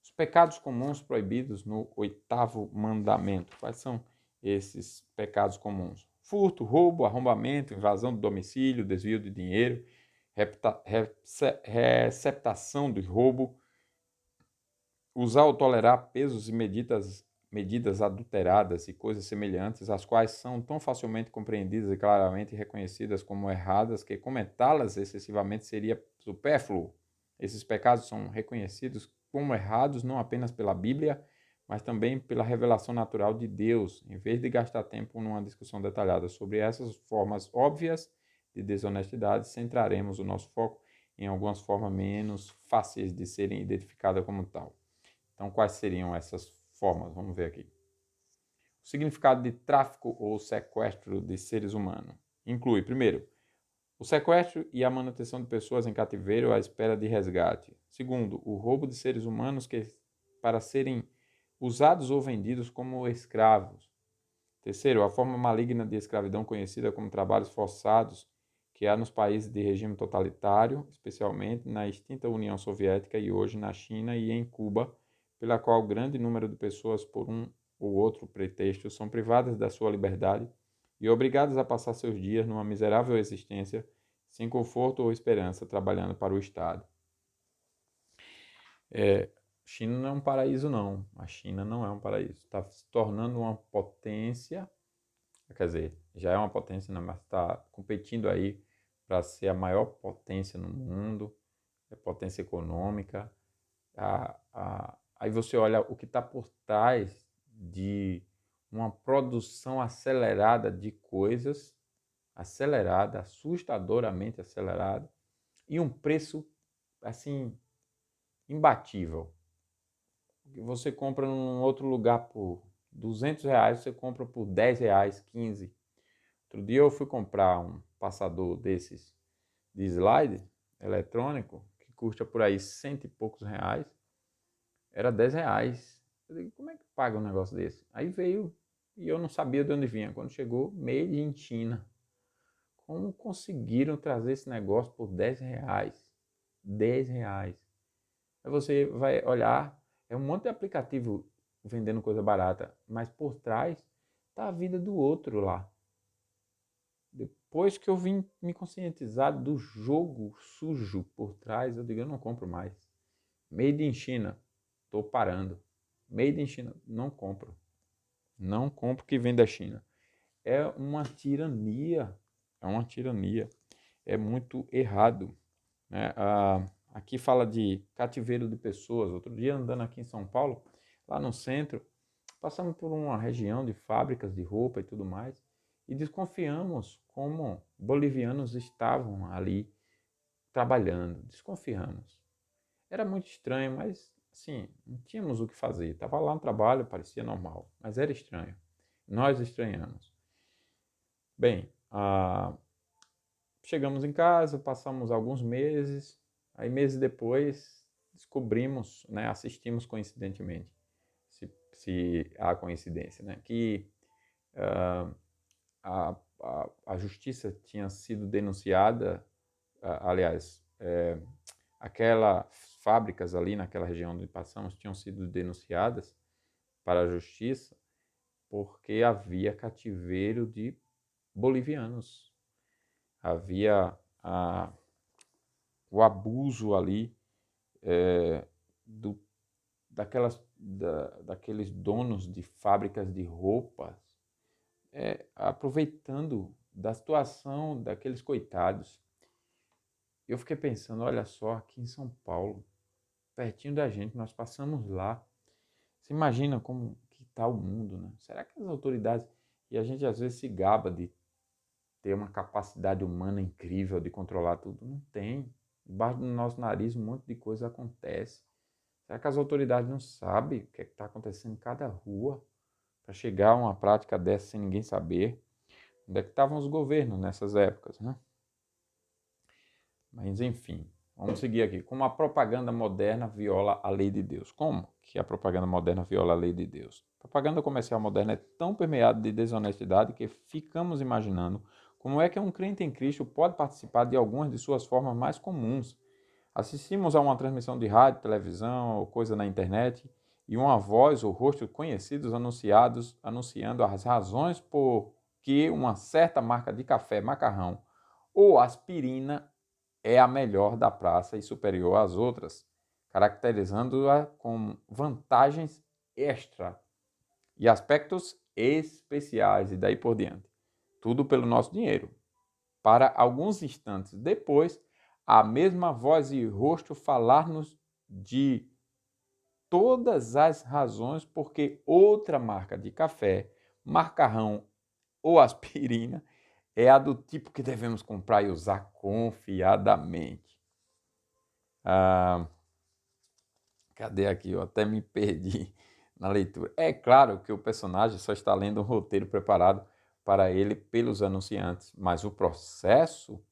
Os pecados comuns proibidos no 8º mandamento. Quais são esses pecados comuns? Furto, roubo, arrombamento, invasão do domicílio, desvio de dinheiro, receptação de roubo, usar ou tolerar pesos e medidas adulteradas e coisas semelhantes, as quais são tão facilmente compreendidas e claramente reconhecidas como erradas que comentá-las excessivamente seria supérfluo. Esses pecados são reconhecidos como errados não apenas pela Bíblia, mas também pela revelação natural de Deus. Em vez de gastar tempo numa discussão detalhada sobre essas formas óbvias de desonestidade, centraremos o nosso foco em algumas formas menos fáceis de serem identificadas como tal. Então, quais seriam essas formas? Vamos ver aqui. O significado de tráfico ou sequestro de seres humanos inclui, primeiro, o sequestro e a manutenção de pessoas em cativeiro à espera de resgate. Segundo, o roubo de seres humanos para serem usados ou vendidos como escravos. Terceiro, a forma maligna de escravidão conhecida como trabalhos forçados, que há nos países de regime totalitário, especialmente na extinta União Soviética e hoje na China e em Cuba, pela qual grande número de pessoas, por um ou outro pretexto, são privadas da sua liberdade e obrigadas a passar seus dias numa miserável existência, sem conforto ou esperança, trabalhando para o Estado. China não é um paraíso, não. A China não é um paraíso. Está se tornando uma potência, quer dizer, já é uma potência, mas está competindo aí para ser a maior potência no mundo, potência econômica. Aí você olha o que está por trás de uma produção acelerada de coisas, acelerada, assustadoramente acelerada, e um preço, assim, imbatível. Você compra num outro lugar por R$200, você compra por R$10, 15. Outro dia eu fui comprar um passador desses de slide eletrônico, que custa por aí R$100 e poucos, era R$10. Eu digo, como é que paga um negócio desse? Aí veio e eu não sabia de onde vinha. Quando chegou, made in China. Como conseguiram trazer esse negócio por R$10? R$10. Aí você vai olhar, é um monte de aplicativo vendendo coisa barata, mas por trás está a vida do outro lá. Depois que eu vim me conscientizar do jogo sujo por trás, eu digo, eu não compro mais. Made in China, estou parando. Made in China, não compro. Não compro que vem da China. é uma tirania, é muito errado, né? Aqui fala de cativeiro de pessoas. Outro dia, andando aqui em São Paulo, lá no centro, passamos por uma região de fábricas de roupa e tudo mais, e desconfiamos como bolivianos estavam ali trabalhando, desconfiamos. Era muito estranho, mas assim, não tínhamos o que fazer. Estava lá no trabalho, parecia normal, mas era estranho. Nós estranhamos. Bem, chegamos em casa, passamos alguns meses, aí meses depois descobrimos, né, assistimos coincidentemente, se há coincidência, né, que a justiça tinha sido denunciada, aliás, aquelas fábricas ali naquela região onde passamos tinham sido denunciadas para a justiça porque havia cativeiro de bolivianos. Havia o abuso ali daqueles donos de fábricas de roupas, aproveitando da situação daqueles coitados. Eu fiquei pensando, olha só, aqui em São Paulo, pertinho da gente, nós passamos lá. Você imagina como que está o mundo, né? Será que as autoridades... E a gente às vezes se gaba de ter uma capacidade humana incrível de controlar tudo. Não tem. Debaixo do nosso nariz um monte de coisa acontece. Será que as autoridades não sabem o que está acontecendo em cada rua para chegar a uma prática dessa sem ninguém saber? Onde é que estavam os governos nessas épocas, né? Mas enfim, vamos seguir aqui. Como a propaganda moderna viola a lei de Deus. Como que a propaganda moderna viola a lei de Deus? A propaganda comercial moderna é tão permeada de desonestidade que ficamos imaginando como é que um crente em Cristo pode participar de algumas de suas formas mais comuns. Assistimos a uma transmissão de rádio, televisão ou coisa na internet e uma voz ou rosto conhecidos anunciando as razões por que uma certa marca de café, macarrão ou aspirina é a melhor da praça e superior às outras, caracterizando-a com vantagens extra e aspectos especiais e daí por diante. Tudo pelo nosso dinheiro. Para alguns instantes depois, a mesma voz e rosto falar-nos de todas as razões porque outra marca de café, macarrão ou aspirina é a do tipo que devemos comprar e usar confiadamente. Cadê aqui? Eu até me perdi na leitura. É claro que o personagem só está lendo um roteiro preparado para ele pelos anunciantes, mas o processo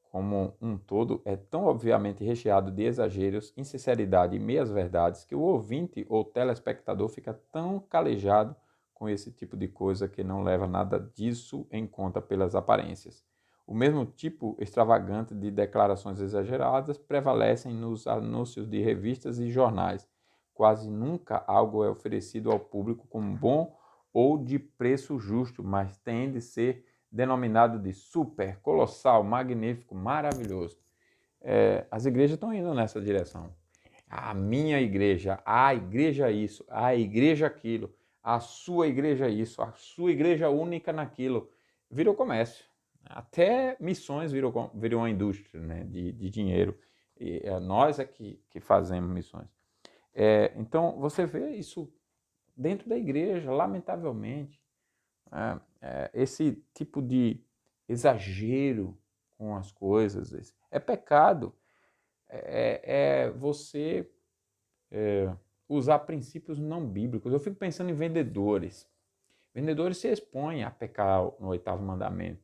como um todo é tão obviamente recheado de exageros, insinceridade e meias-verdades que o ouvinte ou telespectador fica tão calejado com esse tipo de coisa que não leva nada disso em conta pelas aparências. O mesmo tipo extravagante de declarações exageradas prevalecem nos anúncios de revistas e jornais. Quase nunca algo é oferecido ao público como bom ou de preço justo, mas tem de ser denominado de super, colossal, magnífico, maravilhoso. As igrejas estão indo nessa direção. A minha igreja, a igreja isso, a igreja aquilo, a sua igreja isso, a sua igreja única naquilo. Virou comércio. Até missões virou uma indústria, né, de dinheiro. E nós é que fazemos missões. Então, você vê isso dentro da igreja, lamentavelmente. Esse tipo de exagero com as coisas é pecado. Você usar princípios não bíblicos. Eu fico pensando em vendedores. Vendedores se expõem a pecar no 8º mandamento.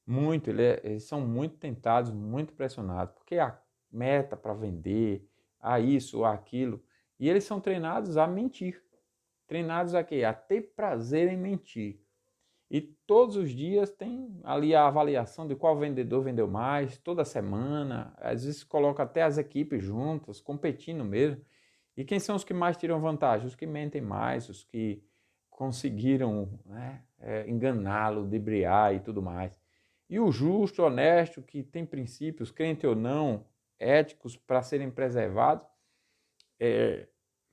Muito, eles são muito tentados, muito pressionados, porque a meta para vender, a isso, a aquilo, e eles são treinados a mentir. Treinados a quê? A ter prazer em mentir. E todos os dias tem ali a avaliação de qual vendedor vendeu mais, toda semana, às vezes coloca até as equipes juntas, competindo mesmo. E quem são os que mais tiram vantagem? Os que mentem mais, os que conseguiram, né, enganá-lo, ludibriar e tudo mais. E o justo, honesto, que tem princípios, crente ou não, éticos para serem preservados,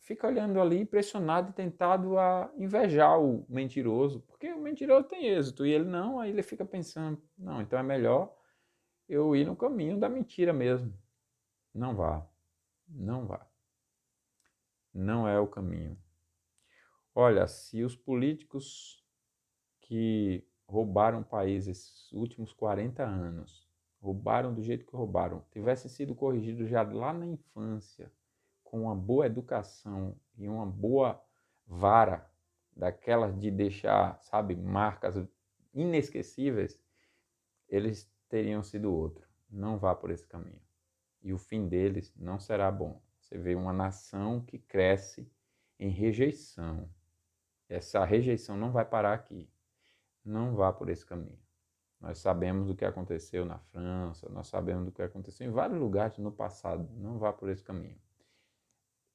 fica olhando ali, pressionado e tentado a invejar o mentiroso, porque o mentiroso tem êxito e ele não, aí ele fica pensando, não, então é melhor eu ir no caminho da mentira mesmo. Não vá, não vá. Não é o caminho. Olha, se os políticos que roubaram o país esses últimos 40 anos, roubaram do jeito que roubaram, tivessem sido corrigidos já lá na infância, com uma boa educação e uma boa vara, daquelas de deixar, sabe, marcas inesquecíveis, eles teriam sido outro. Não vá por esse caminho. E o fim deles não será bom. Você vê uma nação que cresce em rejeição. Essa rejeição não vai parar aqui. Não vá por esse caminho. Nós sabemos do que aconteceu na França, nós sabemos do que aconteceu em vários lugares no passado. Não vá por esse caminho.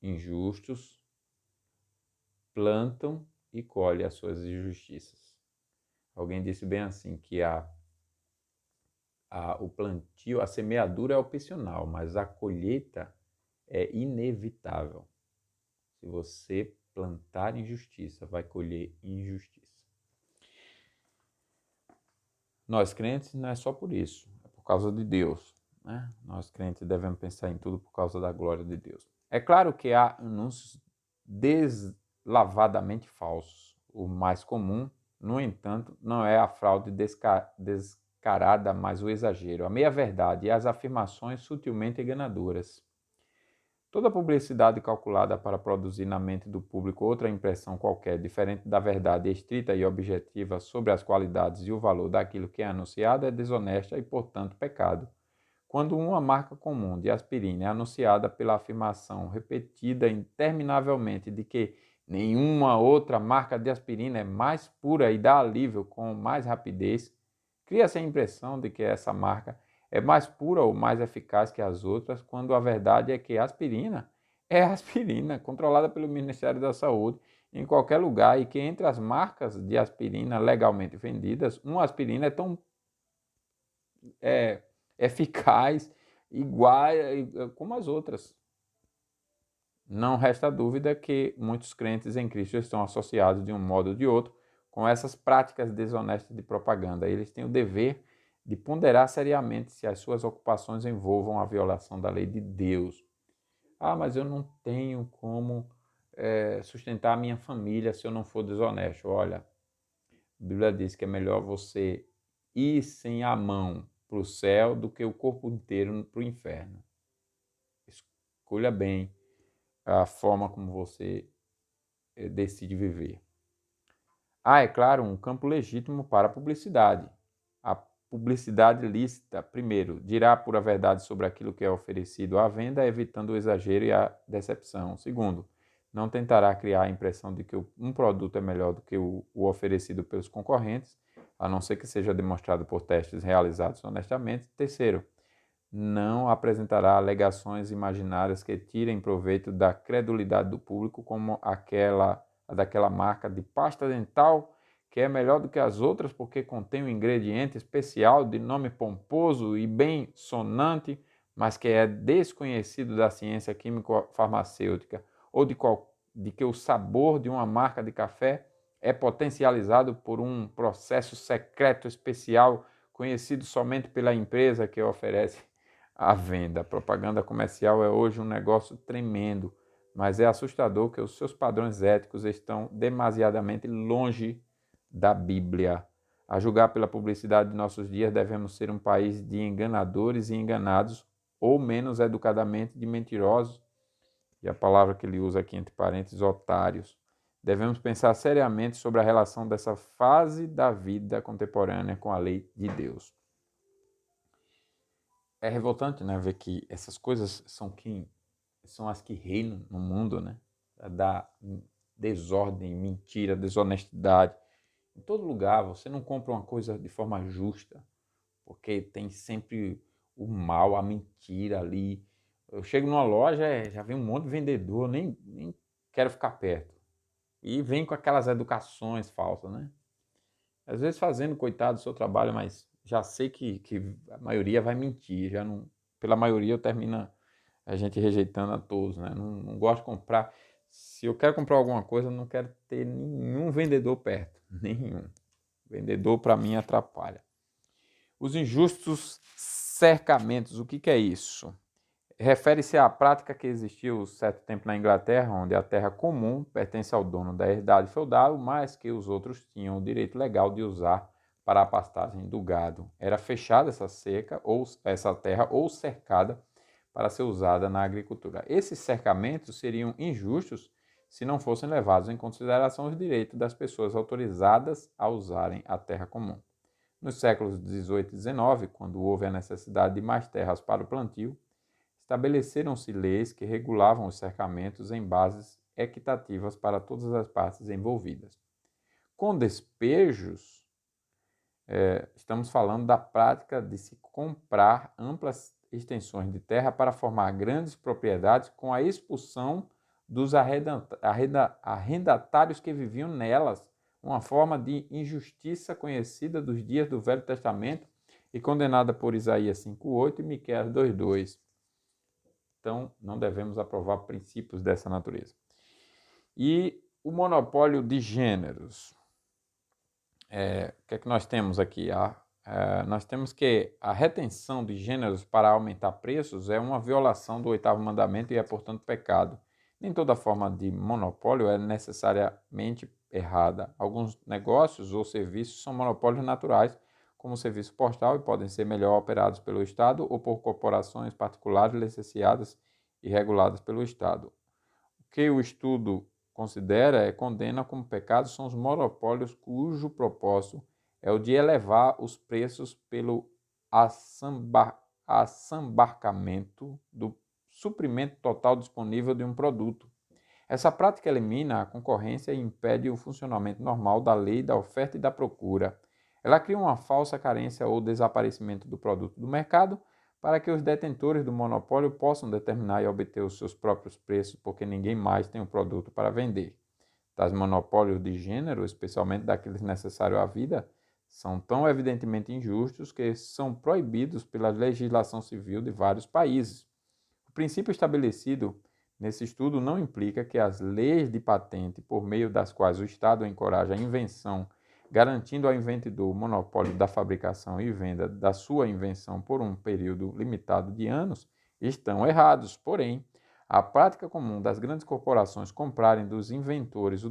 Injustos plantam e colhem as suas injustiças. Alguém disse bem assim, que o plantio, a semeadura é opcional, mas a colheita é inevitável. Se você plantar injustiça, vai colher injustiça. Nós crentes não é só por isso, é por causa de Deus, né? Nós crentes devemos pensar em tudo por causa da glória de Deus. É claro que há anúncios deslavadamente falsos. O mais comum, no entanto, não é a fraude descarada, mas o exagero, a meia-verdade e as afirmações sutilmente enganadoras. Toda publicidade calculada para produzir na mente do público outra impressão qualquer, diferente da verdade estrita e objetiva sobre as qualidades e o valor daquilo que é anunciado, é desonesta e, portanto, pecado. Quando uma marca comum de aspirina é anunciada pela afirmação repetida interminavelmente de que nenhuma outra marca de aspirina é mais pura e dá alívio com mais rapidez, cria-se a impressão de que essa marca é mais pura ou mais eficaz que as outras, quando a verdade é que a aspirina é aspirina, controlada pelo Ministério da Saúde em qualquer lugar, e que entre as marcas de aspirina legalmente vendidas, uma aspirina é tão eficaz, igual como as outras. Não resta dúvida que muitos crentes em Cristo estão associados de um modo ou de outro com essas práticas desonestas de propaganda. Eles têm o dever de ponderar seriamente se as suas ocupações envolvam a violação da lei de Deus. Ah, mas eu não tenho como sustentar a minha família se eu não for desonesto. Olha, a Bíblia diz que é melhor você ir sem a mão para o céu do que o corpo inteiro para o inferno. Escolha bem a forma como você decide viver. É claro, um campo legítimo para a publicidade. A publicidade lícita, primeiro, dirá a pura verdade sobre aquilo que é oferecido à venda, evitando o exagero e a decepção. Segundo, não tentará criar a impressão de que um produto é melhor do que o oferecido pelos concorrentes, a não ser que seja demonstrado por testes realizados honestamente. Terceiro, não apresentará alegações imaginárias que tirem proveito da credulidade do público, como a daquela marca de pasta dental que é melhor do que as outras porque contém um ingrediente especial de nome pomposo e bem sonante, mas que é desconhecido da ciência químico-farmacêutica, ou de que o sabor de uma marca de café é potencializado por um processo secreto especial conhecido somente pela empresa que oferece a venda. A propaganda comercial é hoje um negócio tremendo, mas é assustador que os seus padrões éticos estão demasiadamente longe da Bíblia. A julgar pela publicidade de nossos dias, devemos ser um país de enganadores e enganados, ou menos educadamente de mentirosos, e a palavra que ele usa aqui entre parênteses, otários. Devemos pensar seriamente sobre a relação dessa fase da vida contemporânea com a lei de Deus. É revoltante, né, ver que essas coisas são as que reinam no mundo, né? Da desordem, mentira, desonestidade. Em todo lugar, você não compra uma coisa de forma justa, porque tem sempre o mal, a mentira ali. Eu chego numa loja, já vem um monte de vendedor, nem quero ficar perto. E vem com aquelas educações falsas, né? Às vezes fazendo, coitado, do seu trabalho, mas já sei que a maioria vai mentir. Já não, pela maioria termina a gente rejeitando a todos, né? Não gosto de comprar. Se eu quero comprar alguma coisa, eu não quero ter nenhum vendedor perto. Nenhum. Vendedor, para mim, atrapalha. Os injustos cercamentos, o que é isso? Refere-se à prática que existiu certo tempo na Inglaterra, onde a terra comum pertence ao dono da herdade feudal, mas que os outros tinham o direito legal de usar para a pastagem do gado. Era fechada essa seca ou essa terra ou cercada para ser usada na agricultura. Esses cercamentos seriam injustos se não fossem levados em consideração os direitos das pessoas autorizadas a usarem a terra comum. Nos séculos XVIII e XIX, quando houve a necessidade de mais terras para o plantio, estabeleceram-se leis que regulavam os cercamentos em bases equitativas para todas as partes envolvidas. Com despejos, estamos falando da prática de se comprar amplas extensões de terra para formar grandes propriedades com a expulsão dos arrendatários que viviam nelas, uma forma de injustiça conhecida dos dias do Velho Testamento e condenada por Isaías 5:8 e Miqueias 2:2. Então, não devemos aprovar princípios dessa natureza. E o monopólio de gêneros. O que é que nós temos aqui? Nós temos que a retenção de gêneros para aumentar preços é uma violação do 8º mandamento e é, portanto, pecado. Nem toda forma de monopólio é necessariamente errada. Alguns negócios ou serviços são monopólios naturais, como o serviço postal, e podem ser melhor operados pelo Estado ou por corporações particulares licenciadas e reguladas pelo Estado. O que o estudo condena como pecados são os monopólios cujo propósito é o de elevar os preços pelo assambarcamento do suprimento total disponível de um produto. Essa prática elimina a concorrência e impede o funcionamento normal da lei da oferta e da procura. Ela cria uma falsa carência ou desaparecimento do produto do mercado para que os detentores do monopólio possam determinar e obter os seus próprios preços, porque ninguém mais tem o produto para vender. Tais monopólios de gênero, especialmente daqueles necessários à vida, são tão evidentemente injustos que são proibidos pela legislação civil de vários países. O princípio estabelecido nesse estudo não implica que as leis de patente, por meio das quais o Estado encoraja a invenção, garantindo ao inventor o monopólio da fabricação e venda da sua invenção por um período limitado de anos, estão errados. Porém, a prática comum das grandes corporações comprarem dos inventores o